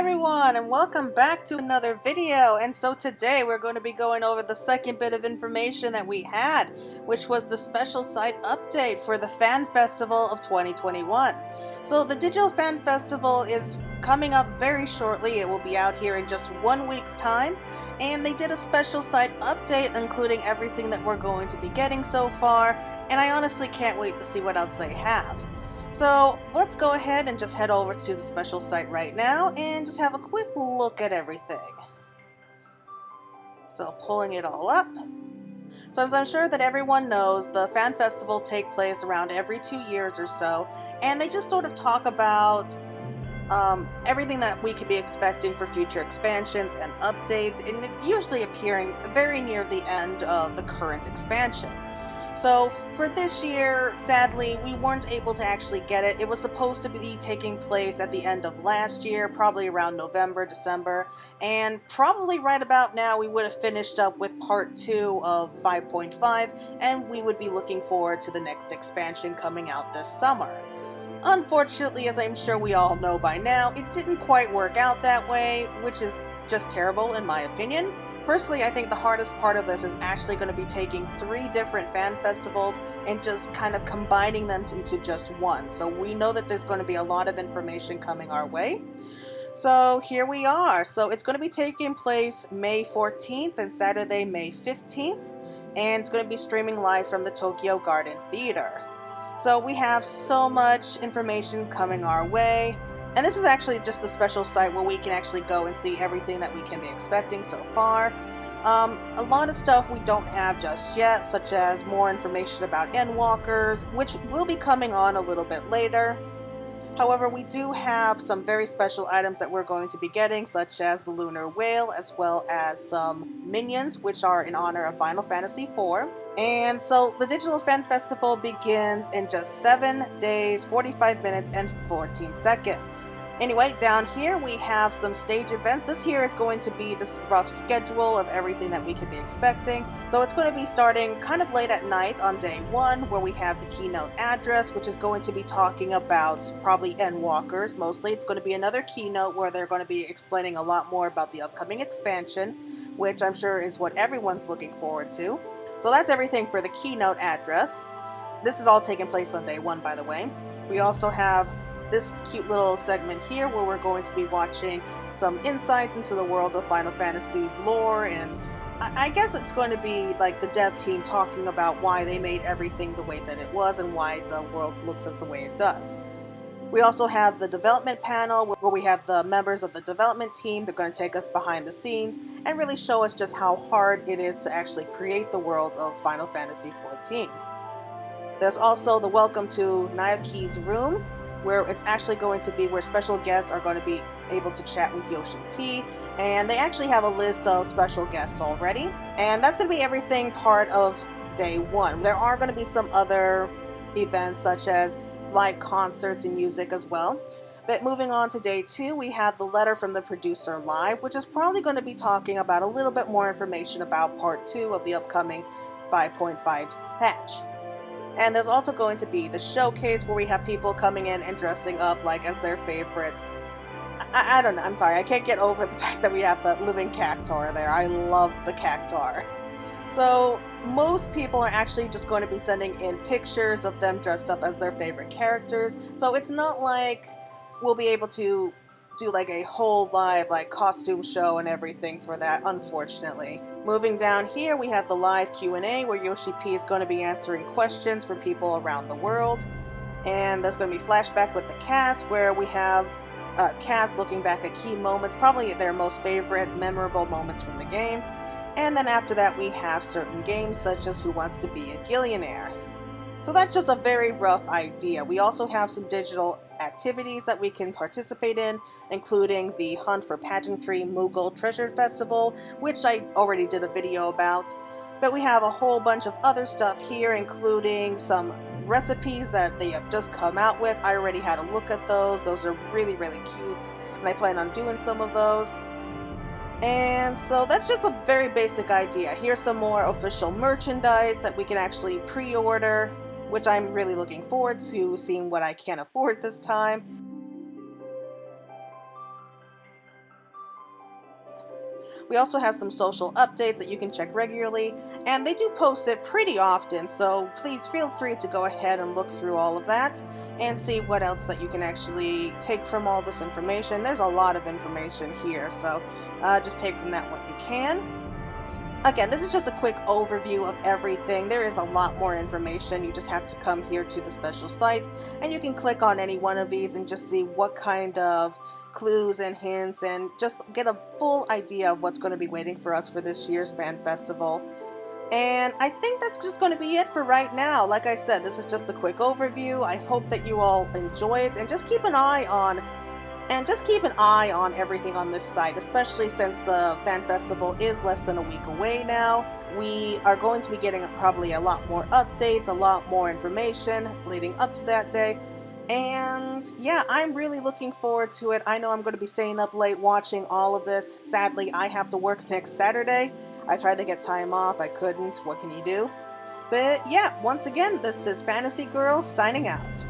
everyone, and welcome back to another video. And so today we're going to be going over the second bit of information that we had, which was the special site update for the Fan Festival of 2021. So the Digital Fan Festival is coming up very shortly. It will be out here in just 1 week's time, and they did a special site update including everything that we're going to be getting so far, and I honestly can't wait to see what else they have. So let's go ahead and just head over to the special site right now and just have a quick look at everything. So pulling it all up. So as I'm sure that everyone knows, the fan festivals take place around every 2 years or so, and they just sort of talk about everything that we could be expecting for future expansions and updates, and it's usually appearing very near the end of the current expansion. So for this year, sadly, we weren't able to actually get it. It was supposed to be taking place at the end of last year, probably around November, December, and probably right about now we would have finished up with part 2 of 5.5, and we would be looking forward to the next expansion coming out this summer. Unfortunately, as I'm sure we all know by now, it didn't quite work out that way, which is just terrible in my opinion. Personally, I think the hardest part of this is actually going to be taking 3 different fan festivals and just kind of combining them into just one. So we know that there's going to be a lot of information coming our way. So here we are. So it's going to be taking place May 14th and Saturday, May 15th. And it's going to be streaming live from the Tokyo Garden Theater. So we have so much information coming our way. And this is actually just the special site where we can actually go and see everything that we can be expecting so far. A lot of stuff we don't have just yet, such as more information about Endwalkers, which will be coming on a little bit later. However, we do have some very special items that we're going to be getting, such as the Lunar Whale, as well as some minions, which are in honor of Final Fantasy IV. And so the Digital Fan Festival begins in just 7 days, 45 minutes, and 14 seconds. Anyway, down here we have some stage events. This here is going to be this rough schedule of everything that we could be expecting. So it's going to be starting kind of late at night on day 1, where we have the keynote address, which is going to be talking about probably Endwalkers mostly. It's going to be another keynote where they're going to be explaining a lot more about the upcoming expansion, which I'm sure is what everyone's looking forward to. So that's everything for the keynote address. This is all taking place on day 1, by the way. We also have this cute little segment here where we're going to be watching some insights into the world of Final Fantasy's lore, and I guess it's going to be like the dev team talking about why they made everything the way that it was and why the world looks as the way it does. We also have the development panel where we have the members of the development team. They're going to take us behind the scenes and really show us just how hard it is to actually create the world of Final Fantasy XIV. There's also the Welcome to Naoki's Room, where it's actually going to be where special guests are going to be able to chat with Yoshi P, and they actually have a list of special guests already. And that's going to be everything part of day 1. There are going to be some other events such as live concerts and music as well. But moving on to day 2, we have the letter from the producer live, which is probably going to be talking about a little bit more information about part 2 of the upcoming 5.5 patch. And there's also going to be the showcase where we have people coming in and dressing up like as their favorites. I don't know, I'm sorry, I can't get over the fact that we have the living cactuar there. I love the cactuar. So most people are actually just going to be sending in pictures of them dressed up as their favorite characters. So it's not like we'll be able to do like a whole live like costume show and everything for that, unfortunately. Moving down here, we have the live Q&A where Yoshi P is going to be answering questions from people around the world. And there's going to be flashback with the cast where we have cast looking back at key moments, probably their most favorite memorable moments from the game. And then after that we have certain games such as Who Wants to Be a Gillionaire. So that's just a very rough idea. We also have some digital activities that we can participate in, including the Hunt for Pageantry Moogle Treasure Festival, which I already did a video about. But we have a whole bunch of other stuff here, including some recipes that they have just come out with. I already had a look at those. Those are really, really cute, and I plan on doing some of those. And so that's just a very basic idea. Here's some more official merchandise that we can actually pre-order, which I'm really looking forward to seeing what I can afford this time. We also have some social updates that you can check regularly, and they do post it pretty often, so please feel free to go ahead and look through all of that and see what else that you can actually take from all this information. There's a lot of information here, so just take from that what you can. Again, this is just a quick overview of everything. There is a lot more information. You just have to come here to the special site, and you can click on any one of these and just see what kind of clues and hints, and just get a full idea of what's going to be waiting for us for this year's fan festival. And I think that's just going to be it for right now. Like I said, this is just a quick overview. I hope that you all enjoy it, and just keep an eye on everything on this site, especially since the fan festival is less than a week away now. We are going to be getting probably a lot more updates, a lot more information leading up to that day. And yeah, I'm really looking forward to it. I know I'm going to be staying up late watching all of this. Sadly, I have to work next Saturday. I tried to get time off. I couldn't. What can you do? But yeah, once again, this is Fantasy Girl signing out.